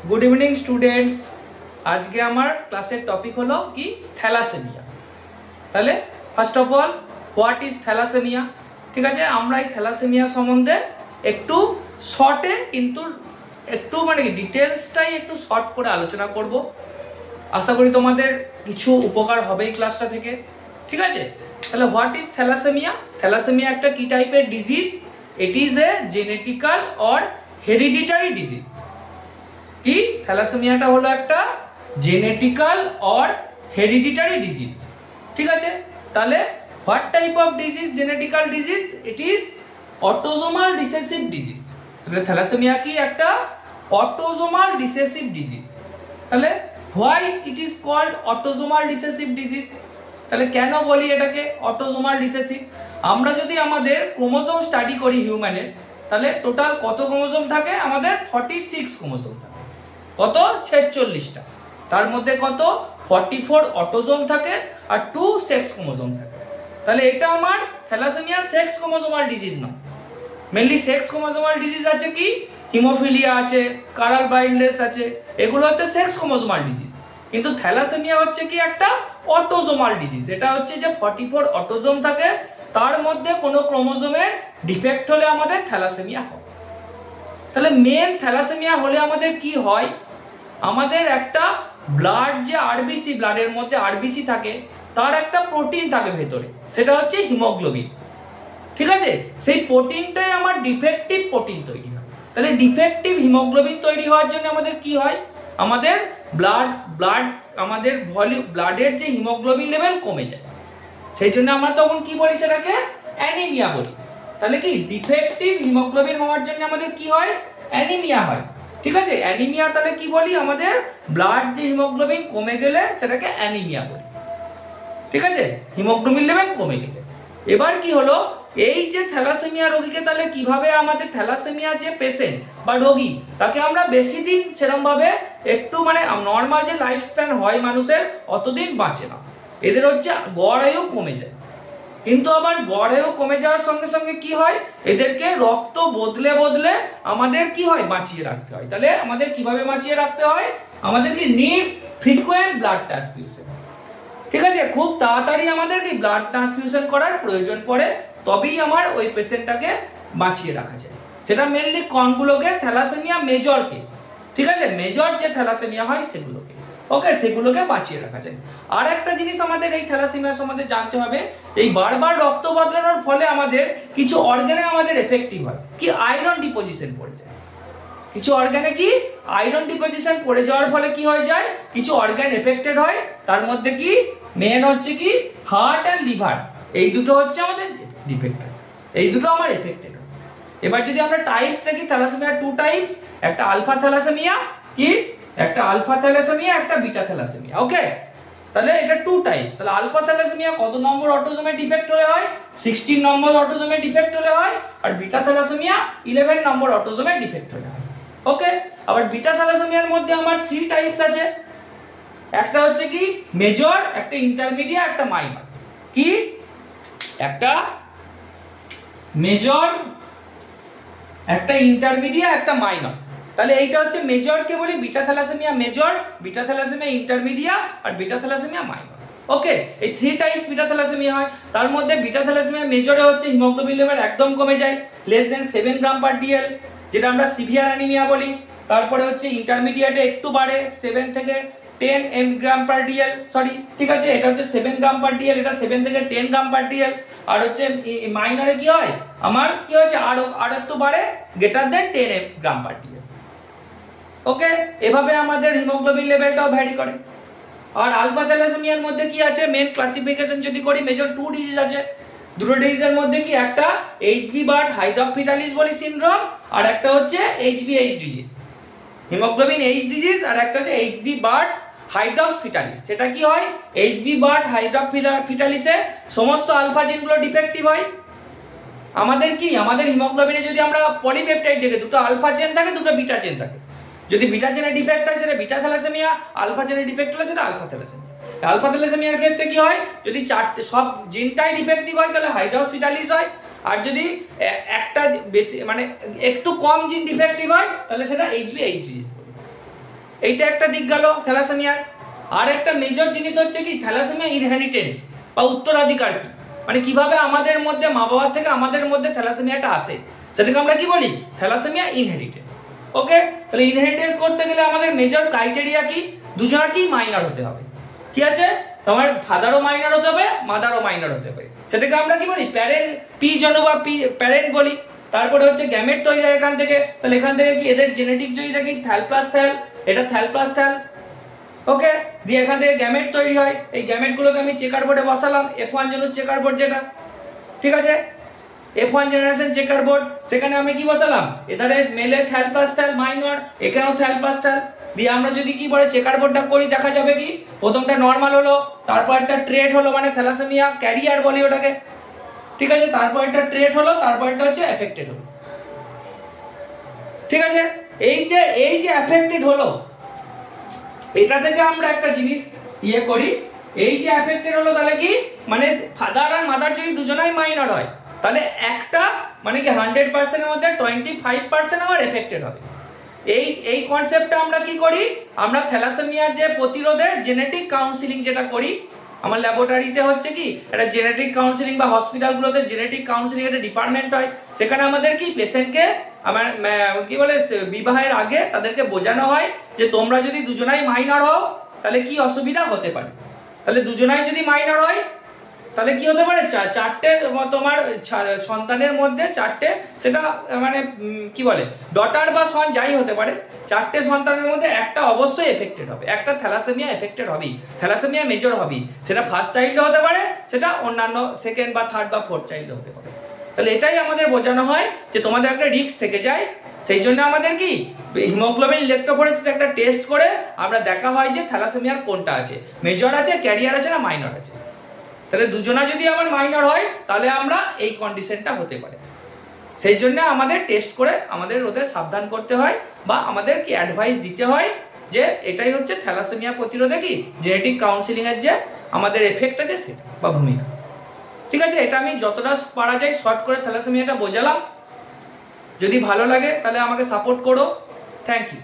Good evening students. आज के आमार क्लासेर टपिक हलो कि थैलासेमिया। ताहले first of all what is thalassemia. ठीक है, आमरा এই थैलासेमिया सम्बन्धे एकटू शर्टे किन्तु एकटू माने डिटेल्सटाई एकटू शर्ट करे आलोचना करब। आशा करी तोमादेर किछु उपकार होबे এই क्लासटा থেকে। ठीक আছে, তাহলে व्हाट इज थैलासेमिया। थैलासेमिया একটা কি টাইপের disease? It is a genetical और हेरिडिटारी डिजीज। কি থ্যালাসেমিয়াটা হলো একটা জেনেটিক্যাল और হেরিডিটারি ডিজিজ। ঠিক আছে, তাহলে what type of disease? Genetical disease, it is autosomal recessive disease. তাহলে থ্যালাসেমিয়া কি একটা অটোজোমাল রিসেসিভ ডিজিজ। তাহলে why it is called autosomal recessive disease? তাহলে কেন বলি এটাকে অটোজোমাল রিসেসিভ? আমরা যদি আমাদের ক্রোমোজোম স্টাডি করি হিউম্যানের, তাহলে টোটাল কত ক্রোমোজোম থাকে? আমাদের 46 ক্রোমোজোম থাকে। কত? 46টা। তার মধ্যে কত? 44 অটোজোম থাকে আর 2 সেক্স ক্রোমোজোম থাকে। তাহলে এটা আমার থ্যালাসেমিয়া সেক্স ক্রোমোজোমাল ডিজিজ না। মেইনলি সেক্স ক্রোমোজোমাল ডিজিজ আছে কি? হিমোফিলিয়া আছে, কারাল বাইন্ডলেস আছে, এগুলো হচ্ছে সেক্স ক্রোমোজোমাল ডিজিজ। কিন্তু থ্যালাসেমিয়া হচ্ছে কি একটা অটোজোমাল ডিজিজ। এটা হচ্ছে যে 44 অটোজোম থাকে, তার মধ্যে কোনো ক্রোমোজোমের ডিফেক্ট হলে আমাদের থ্যালাসেমিয়া হয়। তাহলে মেন থ্যালাসেমিয়া হলে আমাদের কি হয়? আমাদের একটা ব্লাড যে আরবিসি, ব্লাডের মধ্যে আরবিসি থাকে, তার একটা প্রোটিন থাকে ভেতরে, সেটা হচ্ছে হিমোগ্লোবিন। ঠিক আছে, সেই প্রোটিনটাই আমার ডিফেক্টিভ প্রোটিন তৈরি হয়। তাহলে ডিফেক্টিভ হিমোগ্লোবিন তৈরি হওয়ার জন্য আমাদের কি হয়? আমাদের ব্লাড আমাদের ভলিউম, ব্লাডের যে হিমোগ্লোবিন লেভেল কমে যায়। সেই জন্য আমরা তখন কি বলি? সেটাকে অ্যানিমিয়া বলি। তাহলে কি ডিফেক্টিভ হিমোগ্লোবিন হওয়ার জন্য আমাদের কি হয়? অ্যানিমিয়া হয়। ঠিক আছে, অ্যানিমিয়া তাহলে কি বলি? আমাদের ব্লাড যে হিমোগ্লোবিন কমে গেলে সেটাকে অ্যানিমিয়া বলি। ঠিক আছে, হিমোগ্লোবিন লেভেল কমে গেলে। এবার কি হলো, এই যে থ্যালাসেমিয়া রোগীকে তাহলে কিভাবে আমাদের থ্যালাসেমিয়া যে পেশেন্ট বা রোগী, তাকে আমরা বেশি দিন সেরকম ভাবে একটু মানে নর্মাল যে লাইফ স্প্যান হয় মানুষের, অতদিন বাঁচে না। এদের হচ্ছে গড় আয়ু কমে যায়। কিন্তু আবার গড় আয়ু কমে যাওয়ার সঙ্গে সঙ্গে কি হয়? এদেরকে রক্ত বদলে বদলে আমাদের কি হয়? বাঁচিয়ে রাখতে হয়। তাহলে আমাদের কিভাবে বাঁচিয়ে রাখতে হয়? আমাদের কি নিড ফ্রিকোয়েন্ট ব্লাড ট্রান্সফিউশন। ঠিক আছে, খুব তাড়াতাড়ি আমাদের কি ব্লাড ট্রান্সফিউশন করার প্রয়োজন পড়ে, তবেই আমার ওই পেশেন্টটাকে বাঁচিয়ে রাখা যায়। সেটা মেনলি কোনগুলোকে? থ্যালাসেমিয়া মেজরকে। ঠিক আছে, মেজর যে থ্যালাসেমিয়া হয় সেগুলোকে, ওকে, সেগুলোকে বাঁচিয়ে রাখা যায়। আর একটা জিনিস আমাদের এই থ্যালাসেমিয়া সম্বন্ধে জানতে হবে, এই বারবার রক্ত বদলানোর ফলে আমাদের কিছু অর্গানে আমাদের এফেক্টিভ হয় কি? আয়রন ডিপোজিশন পড়ে যায়। কিছু অর্গানে কি আয়রন ডিপোজিশন পড়ে যাওয়ার ফলে কি হয়ে যায়? কিছু অর্গান এফেক্টেড হয়। তার মধ্যে কি মেন হচ্ছে কি হার্ট এন্ড লিভার, এই দুটো হচ্ছে আমাদের ডিফেক্ট হয়, এই দুটো আমার এফেক্টেড হয়। এবার যদি আমরা টাইপস দেখি, থ্যালাসেমিয়া 2 টাইপস, একটা আলফা থ্যালাসেমিয়া, কি একটা আলফা থ্যালাসেমিয়া, একটা বিটা থ্যালাসেমিয়া। ওকে, তাহলে এটা 2 টাইপ। তাহলে আলফা থ্যালাসেমিয়া কত নম্বর অটোজোমে ডিফেক্ট হলে হয়? 16 নম্বর অটোজোমে ডিফেক্ট হলে হয়। আর বিটা থ্যালাসেমিয়া 11 নম্বর অটোজোমে ডিফেক্ট হলে হয়। ওকে, আবার বিটা থ্যালাসেমিয়ার মধ্যে আমার 3 টাইপস আছে। একটা হচ্ছে কি মেজর, একটা ইন্টারমিডিয়েট, একটা মাইনর। কি একটা মেজর, একটা ইন্টারমিডিয়েট, একটা মাইনর। তাহলে এইটা হচ্ছে মেজরকে বলি beta thalassemia major, beta thalassemia intermediate আর বিটা থ্যালাসেমিয়া মাইনর। ওকে, এই 3 টাইপস বিটা থ্যালাসেমিয়া হয়। তার মধ্যে বিটা থ্যালাসেমিয়া মেজরে হচ্ছে হিমোগ্লোবিন লেভেল একদম কমে যায়, লেস দেন 7 গ্রাম পার ডিএল, যেটা আমরা সিভিয়ার অ্যানিমিয়া বলি। তারপরে হচ্ছে ইন্টারমিডিয়েটে একটু বাড়ে 7 থেকে 10 গ্রাম পার ডিএল, সরি ঠিক আছে, এটা হচ্ছে 7 গ্রাম পার ডিএল, এটা 7 থেকে 10 গ্রাম পার ডিএল। আর হচ্ছে মাইনরে কি হয়? আমার কি হচ্ছে আর একটু বাড়ে, গ্রেটার দেন 10 গ্রাম পার ডিএল। ওকে, এভাবে আমাদের হিমোগ্লোবিন লেভেলটাও ভ্যারি করে। আর আলফা থ্যালাসেমিয়ার মধ্যে কি আছে? মেন ক্লাসিফিকেশন যদি করি, মেজর 2 ডিজিজ আছে। দুটো ডিজিজের মধ্যে কি একটা এইচবি বার্ড হাইড্রোফিটালিস বলি সিনড্রোম, আর একটা হচ্ছে এইচবিএইচ ডিজিজ, হিমোগ্লোবিন এইচ ডিজিজ, আর একটা হচ্ছে এইচবি বার্ড হাইড্রোফিটালিস। সেটা কি হয়? এইচবি বার্ড হাইড্রোফিটালিসে সমস্ত আলফা জিনগুলো ডিফেক্টিভ হয়। আমাদের কি আমাদের হিমোগ্লোবিনে যদি আমরা পলিপেপটাইড দেখি, দুটো আলফা চেন থাকে, দুটো বিটা চেন থাকে। যদি বিটা চেনে ডিফেক্ট হয় সেটা বিটা থ্যালাসেমিয়া, আলফা চেনে ডিফেক্ট হলে সেটা আলফা থ্যালাসেমিয়া। আলফা থ্যালাসেমিয়ার ক্ষেত্রে কি হয়? যদি চারটে সব জিনটাই ডিফেক্টিভ হয় তাহলে হাইড্রোফিটালিস হয়, আর যদি একটা বেশি মানে একটু কম জিন ডিফেক্টিভ হয় তাহলে সেটা এইচবিএইচ ডিজিজ। এইটা একটা দিক গেল থ্যালাসেমিয়ার। আর একটা মেজর জিনিস হচ্ছে কি থ্যালাসেমিয়া ইনহেরিটেন্স বা উত্তরাধিকার কি, মানে কিভাবে আমাদের মধ্যে মা বাবার থেকে আমাদের মধ্যে থ্যালাসেমিয়াটা আসে, সেটাকে আমরা কি বলি থ্যালাসেমিয়া ইনহেরিটেন্স। ওকে, তাহলে ইনহেরিটেন্স করতে গেলে আমাদের মেজর ক্রাইটেরিয়া কি, দুজনকেই মাইনর হতে হবে। কি আছে, তোমার ফাদারও মাইনর হতে হবে, মাদারও মাইনর হতে হবে, সেটাকে আমরা কি বলি প্যারেন্ট, পি জনু বা পি প্যারেন্ট বলি। তারপরে হচ্ছে গ্যামেট তৈরি হয় এখান থেকে, তাহলে এখান থেকে কি এদের জেনেটিক যদি দেখি থ্যাল প্লাস থ্যাল, এটা থ্যাল প্লাস থ্যাল। ওকে, দিয়ে এখান থেকে গ্যামেট তৈরি হয়, এই গ্যামেট গুলোকে আমি চেকার বোর্ডে বসালাম, F1 জেনারেশন চেকার বোর্ড যেটা, ঠিক আছে, F1 জেনারেশন চেকার বোর্ড, সেখানে আমি কি বসালাম, এধারে মেলে থ্যাল প্লাস থ্যাল মাইনর, এখানেও থ্যাল প্লাস থ্যাল। দিয়ে আমরা যদি কি বলে চেকার বোর্ডটা করি, দেখা যাবে কি প্রথমটা নর্মাল হলো, তারপর একটা ট্রেট হলো, মানে থ্যালাসেমিয়া ক্যারিয়ার বলি ওটাকে, ঠিক আছে, তারপর একটা ট্রেট হলো, তারপর একটা হচ্ছে এফেক্টেড হলো, ঠিক আছে। এই যে এফেক্টেড হলো, এটা থেকে আমরা একটা জিনিস ইয়ে করি, এই যে এফেক্টেড হলো তাহলে কি মানে ফাদার আর মাদার যদি দুজনেই মাইনর হয়, তাহলে একটা মানে কি 100% এর মধ্যে 25% আমার এফেক্টেড হবে। এই কনসেপ্টটা আমরা কি করি, আমরা থ্যালাসেমিয়ার যে প্রতিরোধের জেনেটিক কাউন্সিলিং যেটা করি, আমার ল্যাবরেটরিতে হচ্ছে কি একটা জেনেটিক কাউন্সিলিং বা হসপিটালগুলোতে জেনেটিক কাউন্সিলিং একটা ডিপার্টমেন্ট হয়, সেখানে আমাদের কি পেশেন্টকে আমার কি বলে বিবাহের আগে তাদেরকে বোঝানো হয় যে তোমরা যদি দুজনাই মাইনর হও তাহলে কি অসুবিধা হতে পারে। তাহলে দুজনাই যদি মাইনর হয় তাহলে কি হতে পারে, চারটে তোমার সন্তানের মধ্যে চারটে, সেটা মানে কি বলে ডটার বা সন যাই হতে পারে, চারটে সন্তানের মধ্যে একটা অবশ্যই এফেক্টেড হবে, একটা থ্যালাসেমিয়া এফেক্টেড হবেই, থ্যালাসেমিয়া মেজর হবেই, সেটা ফার্স্ট চাইল্ডে হতে পারে, সেটা অন্যান্য সেকেন্ড বা থার্ড বা ফোর্থ চাইল্ডে হতে পারে। তাহলে এটাই আমাদের বোঝানো হয় যে তোমাদের একটা রিস্ক থেকে যায়, সেই জন্য আমাদের কি হিমোগ্লোবিন ইলেকট্রোফোরেসিস একটা টেস্ট করে আমরা দেখা হয় যে থ্যালাসেমিয়ার কোনটা আছে, মেজর আছে, ক্যারিয়ার আছে না মাইনর আছে। তাহলে দুজনা যদি আমার মাইনর হয় তাহলে আমরা এই কন্ডিশনটা হতে পারে, সেই জন্য আমাদের টেস্ট করে আমাদের ওদের সাবধান করতে হয় বা আমাদের কি অ্যাডভাইস দিতে হয় যে এটাই হচ্ছে থ্যালাসেমিয়া প্রতিরোধে কি জেনেটিক কাউন্সিলিং এর যে আমাদের এফেক্ট আছে সেটা বা ভূমিকা। ঠিক আছে, এটা আমি যতটা পারা যায় শর্ট করে থ্যালাসেমিয়াটা বোঝালাম। যদি ভালো লাগে তাহলে আমাকে সাপোর্ট করো। Thank you.